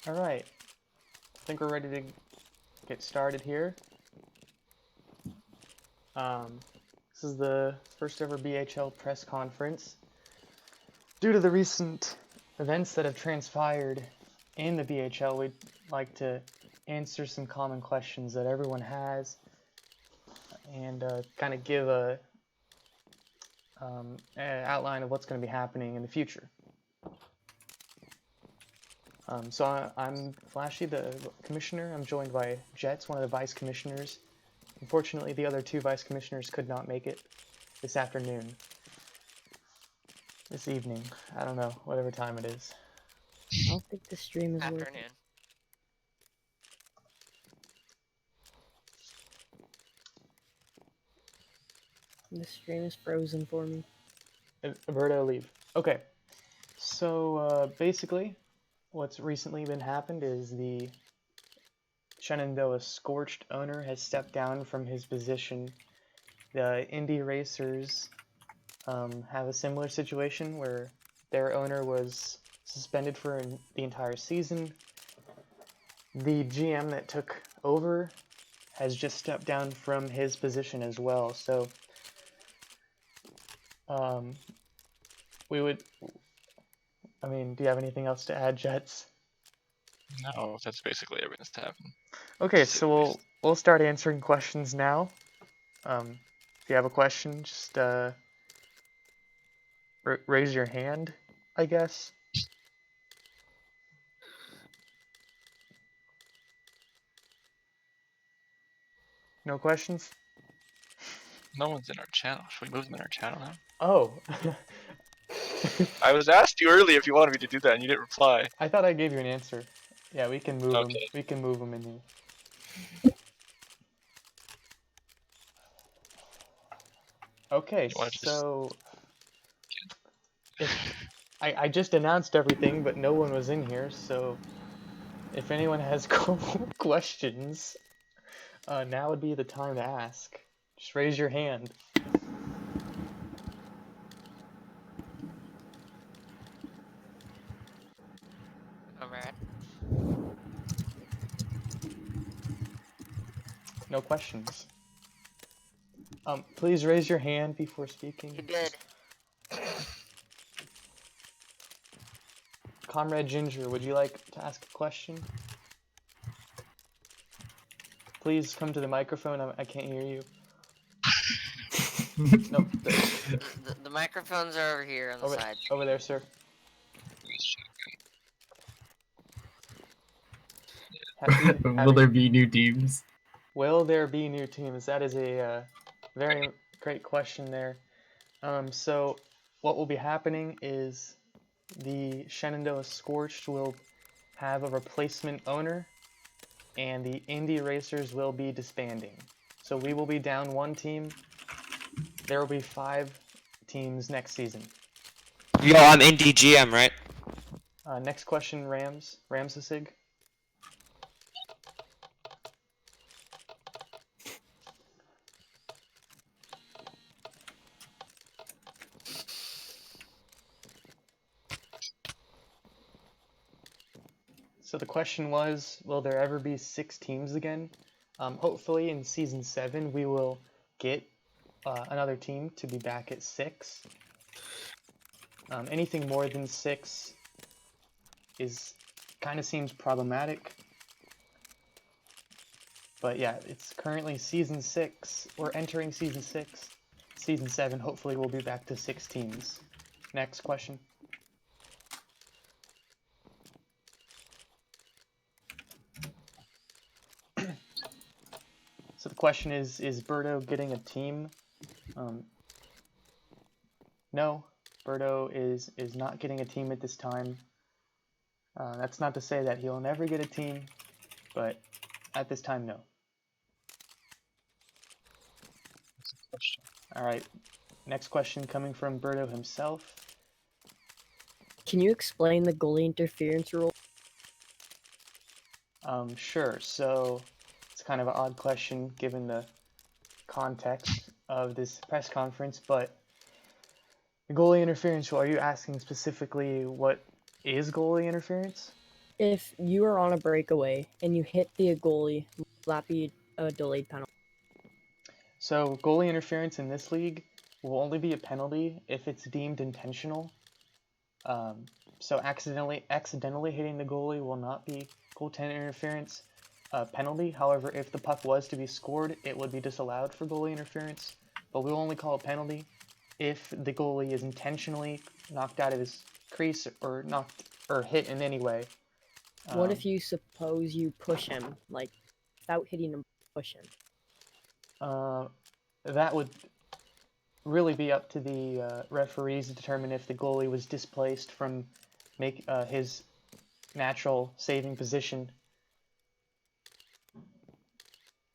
Alright, I think we're ready to get started here. This is the first ever BHL press conference. Due to the recent events that have transpired in the BHL, we'd like to answer some common questions that everyone has and kind of give an outline of what's going to be happening in the future. So I'm Flashee, the commissioner. I'm joined by Jets, one of the vice commissioners. Unfortunately, the other two vice commissioners could not make it this afternoon. This evening. I don't know, whatever time it is. I don't think the stream is working. Afternoon. The stream is frozen for me. Alberto, leave. Okay. So basically, what's recently been happened is the Shenandoah Scorched owner has stepped down from his position. The Indy Racers have a similar situation where their owner was suspended for the entire season. The GM that took over has just stepped down from his position as well. So we would, I mean, do you have anything else to add, Jets? No, that's basically everything that's happened. Okay, so we'll start answering questions now. If you have a question, just raise your hand, I guess. No questions? No one's in our channel. Should we move them in our channel now? Oh. I was asked you earlier if you wanted me to do that, and you didn't reply. I thought I gave you an answer. Yeah, we can move them. Okay. We can move them in here. Okay, so I just announced everything, but no one was in here, so if anyone has questions, now would be the time to ask. Just raise your hand. Alright. No questions. Please raise your hand before speaking. You did. Comrade Ginger, would you like to ask a question? Please come to the microphone. I can't hear you. Nope. The microphones are over here on the side. Over there, sir. Will there be new teams? Will there be new teams? That is a very great question there. So what will be happening is the Shenandoah Scorched will have a replacement owner, and the Indy Racers will be disbanding. So we will be down one team. There will be 5 teams next season. Yo, I'm Indy GM, right? Next question, Ramsesig. So the question was, will there ever be 6 teams again? Hopefully in Season 7 we will get another team to be back at 6. Anything more than 6 kind of seems problematic. But yeah, it's currently Season 6. We're entering Season 6. Season 7, hopefully we'll be back to 6 teams. Next question. So the question is Berto getting a team? No, Berto is not getting a team at this time. That's not to say that he'll never get a team, but at this time, no. Alright, next question coming from Berto himself. Can you explain the goalie interference rule? Sure, so it's kind of an odd question given the context of this press conference, but the goalie interference rule, are you asking specifically what is goalie interference? If you are on a breakaway and you hit the goalie, will that be a delayed penalty? So goalie interference in this league will only be a penalty if it's deemed intentional. So accidentally hitting the goalie will not be goaltender interference penalty. However, if the puck was to be scored, it would be disallowed for goalie interference. But we will only call it penalty if the goalie is intentionally knocked out of his crease or hit in any way. What if you suppose you push him, like, without hitting him, push him? That would really be up to the referees to determine if the goalie was displaced from his natural saving position.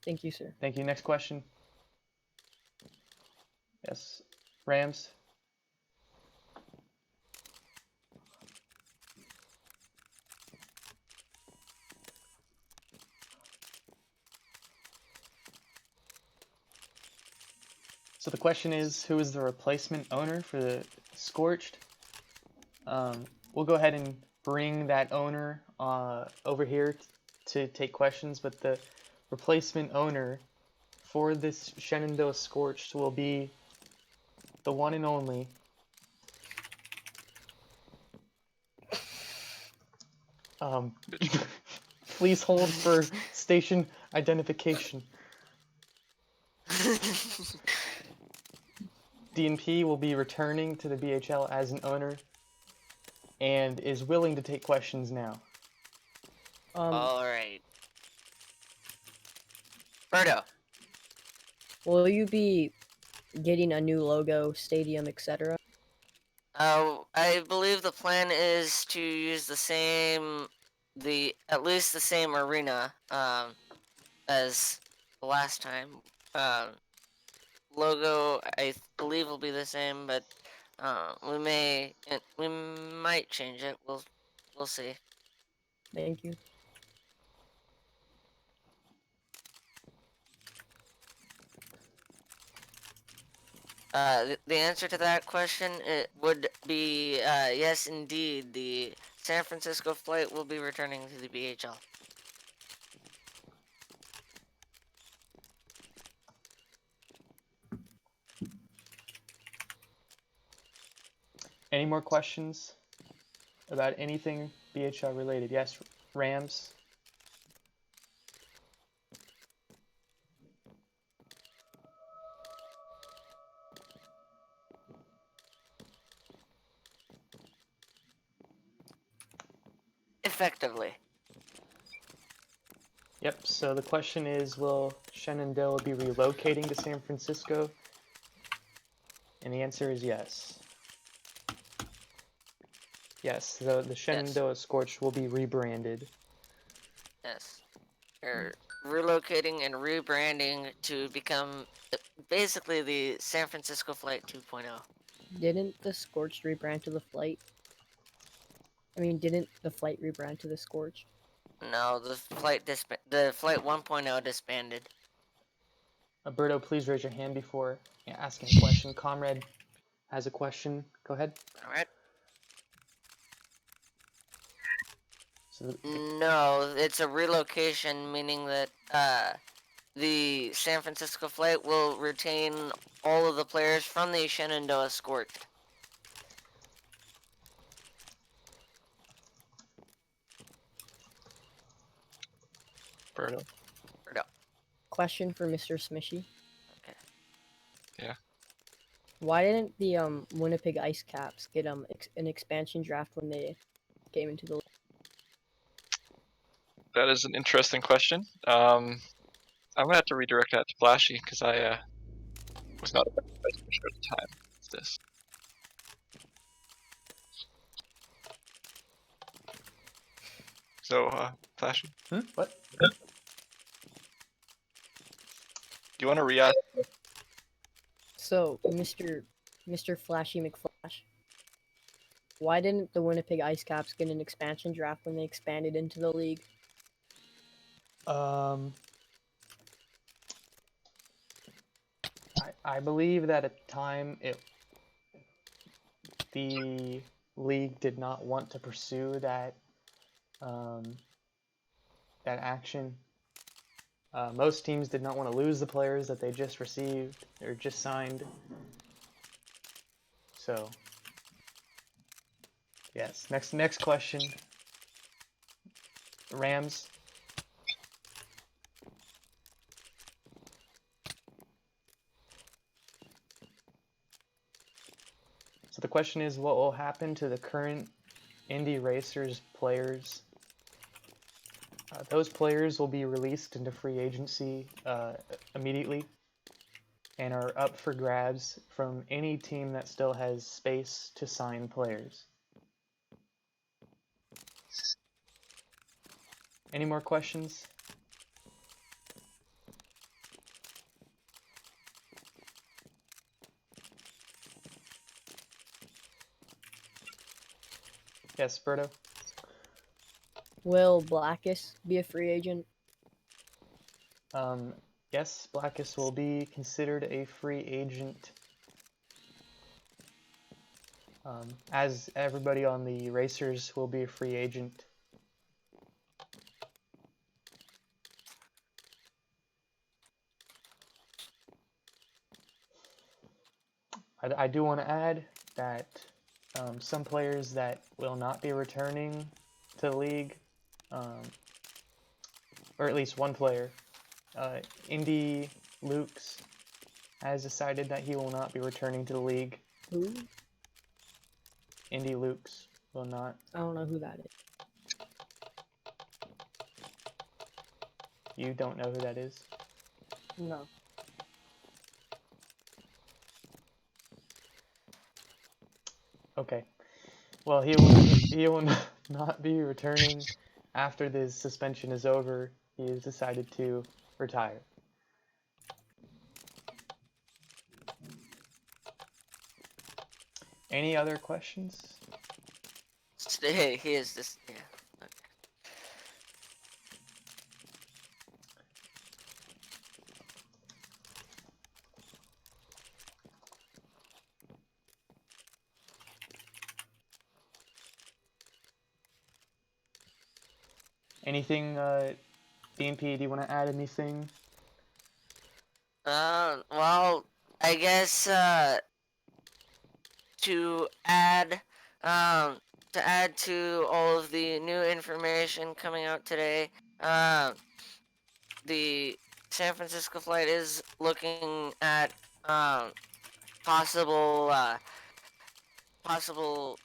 Thank you, sir. Thank you. Next question. Yes, Rams. So the question is, who is the replacement owner for the Scorched? We'll go ahead and bring that owner over here to take questions, but the replacement owner for this Shenandoah Scorched will be the one and only please hold for station identification. DNP will be returning to the BHL as an owner and is willing to take questions now. Alright. Berto. Will you be getting a new logo, stadium, etc.? I believe the plan is to use at least the same arena, as the last time. Logo, I believe will be the same, but, we might change it. We'll see. Thank you. The answer to that question, it would be, yes, indeed. The San Francisco flight will be returning to the BHL. Any more questions about anything BHL related? Yes, Rams. Effectively. Yep, so the question is, will Shenandoah be relocating to San Francisco? And the answer is yes. Yes, the Shenandoah Scorched will be rebranded. Yes. They're relocating and rebranding to become basically the San Francisco Flight 2.0. Didn't the Scorched rebrand to the Flight? I mean, didn't the Flight rebrand to the Scorched? No, the Flight 1.0 disbanded. Alberto, please raise your hand before asking a question. Comrade has a question. Go ahead. Alright. So No, it's a relocation, meaning that the San Francisco Flight will retain all of the players from the Shenandoah Scorched. Berto. Question for Mr. Smishy. Okay. Yeah. Why didn't the Winnipeg Ice Caps get an expansion draft when they came into the league? That is an interesting question. I'm gonna have to redirect that to Flashee because I was not a vice pusher at the time of this. So, Flashee, What? do you want to re-ask? So, Mr. Flashee McFlash, why didn't the Winnipeg Ice Caps get an expansion draft when they expanded into the league? I believe that at the time the league did not want to pursue that that action. Most teams did not want to lose the players that they just received or just signed. So, yes. Next question. Rams. So the question is, what will happen to the current Indy Racers players? Those players will be released into free agency immediately and are up for grabs from any team that still has space to sign players. Any more questions? Yes, Berto? Will Blackus be a free agent? Yes, Blackus will be considered a free agent. As everybody on the Racers will be a free agent. I do want to add that some players that will not be returning to the league, or at least one player, Indy Lukes, has decided that he will not be returning to the league. Who? Indy Lukes will not. I don't know who that is. You don't know who that is? No. Okay. Well, he will not be returning after this suspension is over. He has decided to retire. Any other questions? He is this. Yeah. Okay. Anything, BNP, do you want to add anything? Well, I guess to add, to all of the new information coming out today, the San Francisco flight is looking at possible possible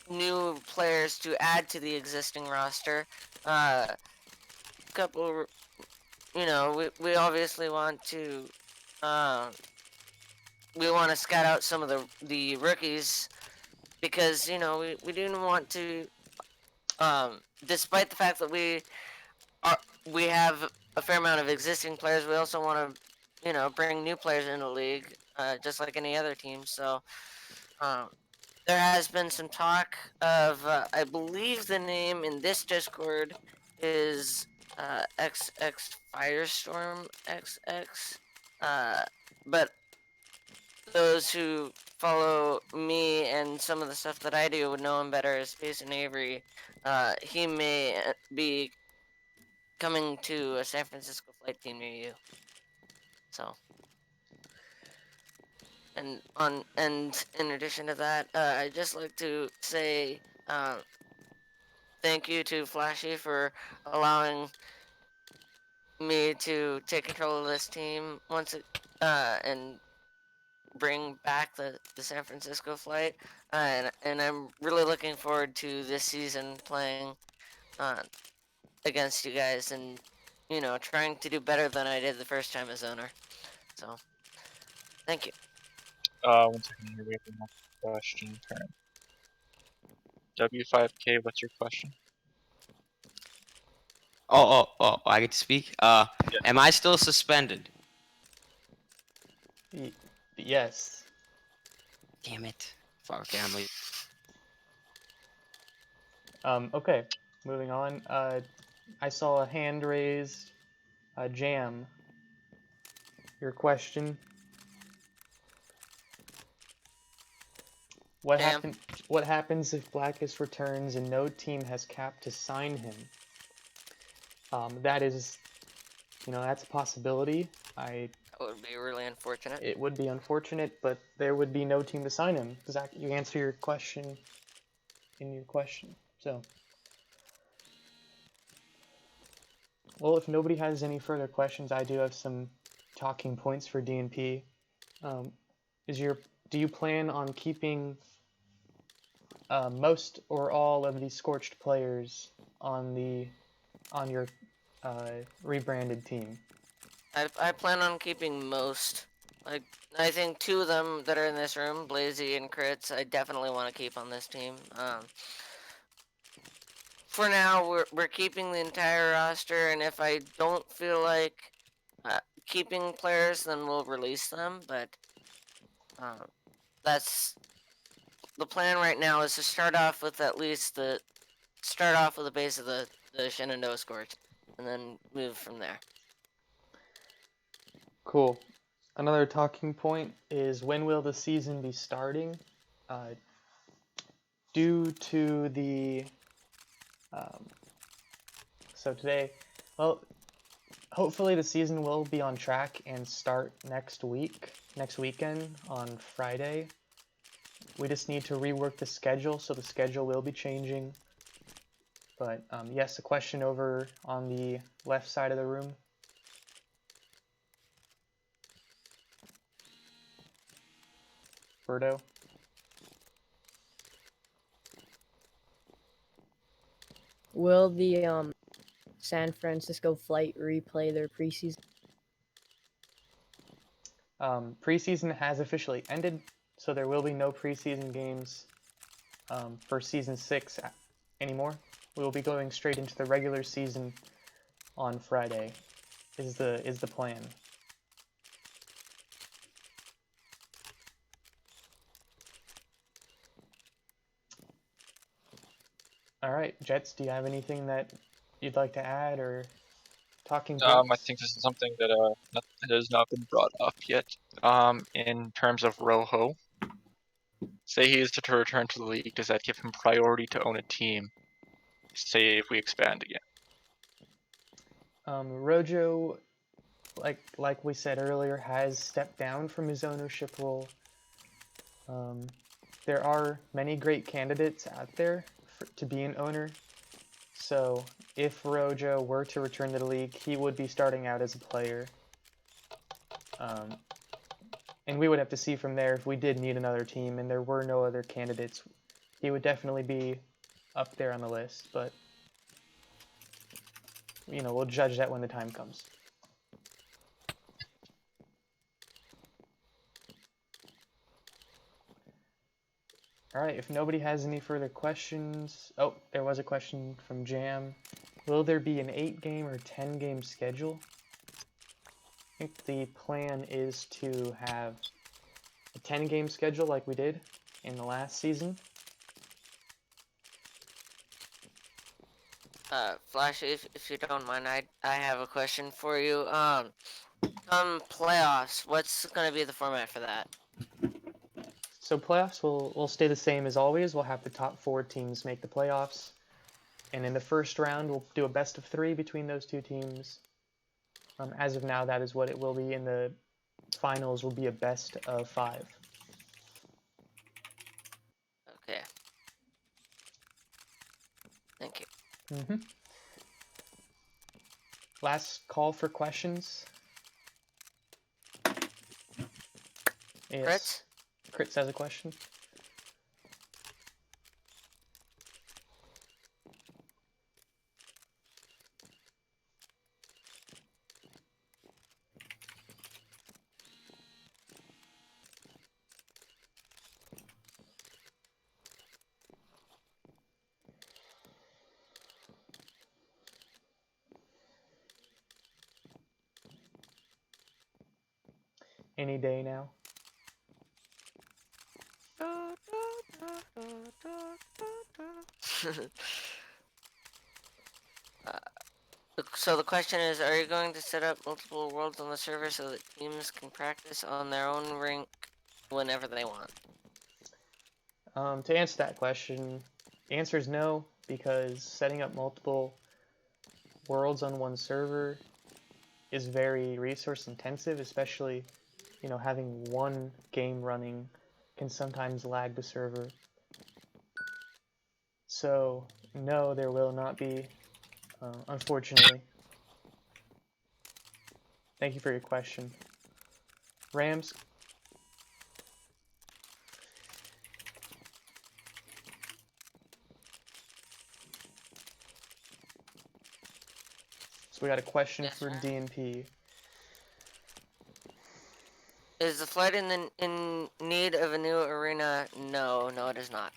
new players to add to the existing roster. Couple, we obviously want to we want to scout out some of the rookies because we do want to despite the fact that we have a fair amount of existing players, we also want to bring new players into the league just like any other team. So there has been some talk of I believe the name in this Discord is XX Firestorm XX, but those who follow me and some of the stuff that I do would know him better as Jason Avery. He may be coming to a San Francisco flight team near you. So, and in addition to that, I'd just like to say thank you to Flashee for allowing me to take control of this team and bring back the San Francisco flight, and I'm really looking forward to this season playing against you guys and trying to do better than I did the first time as owner. So thank you. 1 second here, we have another question. Current. W5K, what's your question? Oh, I get to speak? Yeah. Am I still suspended? Yes. Damn it. Fuck, okay, I'm leaving. Okay, moving on. I saw a hand raised. Jam. Your question. What Jam. happened? what happens if Blackus returns and no team has cap to sign him? That is, that's a possibility. That would be really unfortunate. It would be unfortunate, but there would be no team to sign him. Zach, you answer your question in your question. So, well, if nobody has any further questions, I do have some talking points for DNP. Do you plan on keeping most or all of the Scorched players on your rebranded team? I plan on keeping most. Like, I think 2 of them that are in this room, Blazy and Crits, I definitely want to keep on this team. For now, we're keeping the entire roster, and if I don't feel like keeping players, then we'll release them. But that's the plan right now, is to start off with at least the base of the Shenandoah Scorch, and then move from there. Cool. Another talking point is, when will the season be starting? Due to the so today, well, hopefully the season will be on track and start next weekend on Friday. We just need to rework the schedule, so the schedule will be changing. But yes, a question over on the left side of the room. Birdo? Will the San Francisco Flight replay their preseason? Preseason has officially ended, so there will be no preseason games for Season 6 anymore. We will be going straight into the regular season on Friday, is the plan. All right, Jets, do you have anything that you'd like to add, or talking points? I think this is something that has not been brought up yet. In terms of Rojo, say he is to return to the league, does that give him priority to own a team? Say if we expand again. Rojo, like we said earlier, has stepped down from his ownership role. There are many great candidates out there to be an owner. So if Rojo were to return to the league, he would be starting out as a player. And we would have to see from there if we did need another team and there were no other candidates. He would definitely be up there on the list, but we'll judge that when the time comes. All right, if nobody has any further questions... Oh, there was a question from Jam. Will there be an 8-game or 10-game schedule? I think the plan is to have a 10-game schedule like we did in the last season. Flashee, if you don't mind, I have a question for you. Come playoffs, what's gonna be the format for that? So playoffs will stay the same as always. We'll have the top 4 teams make the playoffs. And in the first round, we'll do a best of 3 between those 2 teams. As of now, that is what it will be. In the finals will be a best of 5. Okay. Thank you. Last call for questions. Yes. Crits has a question. Any day now. So the question is, are you going to set up multiple worlds on the server so that teams can practice on their own rink whenever they want? To answer that question, the answer is no, because setting up multiple worlds on one server is very resource intensive, especially, you know, having one game running can sometimes lag the server. So, no, there will not be, unfortunately. Thank you for your question. Rams? So we got a question Yes, for Ram? DNP. Is the flight in need of a new arena? No, it is not.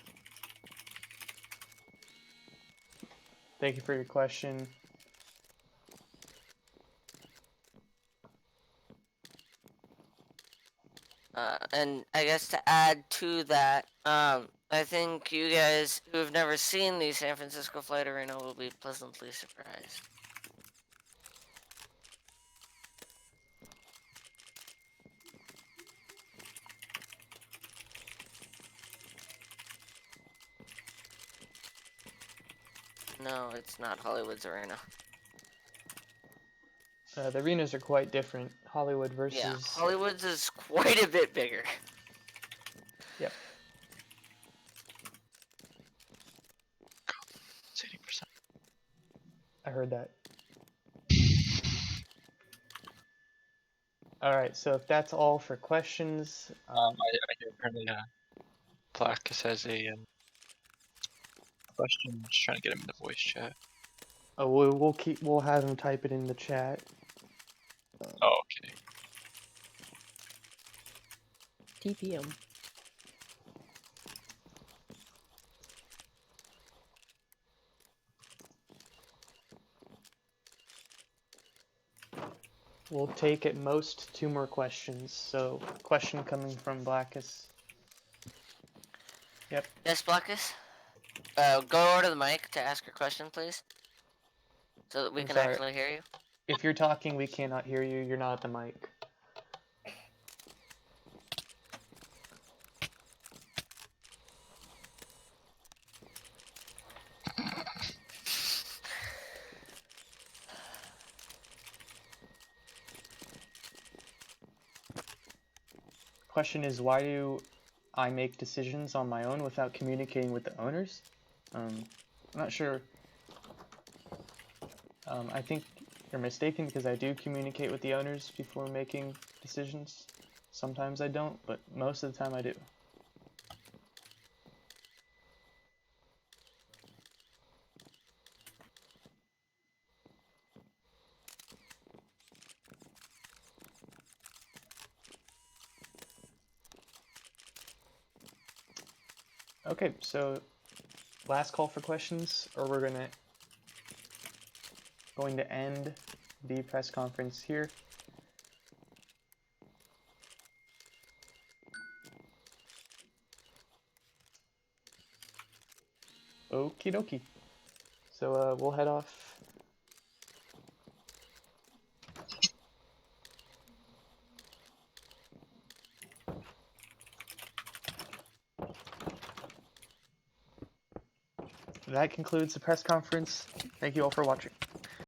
Thank you for your question. And I guess to add to that, I think you guys who have never seen the San Francisco Flight Arena will be pleasantly surprised. No, it's not Hollywood's arena. The arenas are quite different. Hollywood versus... Yeah, Hollywood's is quite a bit bigger. Yep. It's 80%. I heard that. Alright, so if that's all for questions... I hear apparently Blackus has a question. Just trying to get him in the voice chat. Oh, we'll have him type it in the chat. Oh, okay. TPM. We'll take at most 2 more questions. So, question coming from Blackus. Yep. Yes, Blackus? Go over to the mic to ask your question, please. So that we I'm can sorry. actually hear you. If you're talking, we cannot hear you. You're not at the mic. Question is, why do I make decisions on my own without communicating with the owners? I'm not sure. I think you're mistaken because I do communicate with the owners before making decisions. Sometimes I don't, but most of the time I do. Okay, so last call for questions, or we're going to end the press conference here. Okie dokie. So we'll head off. That concludes the press conference. Thank you all for watching.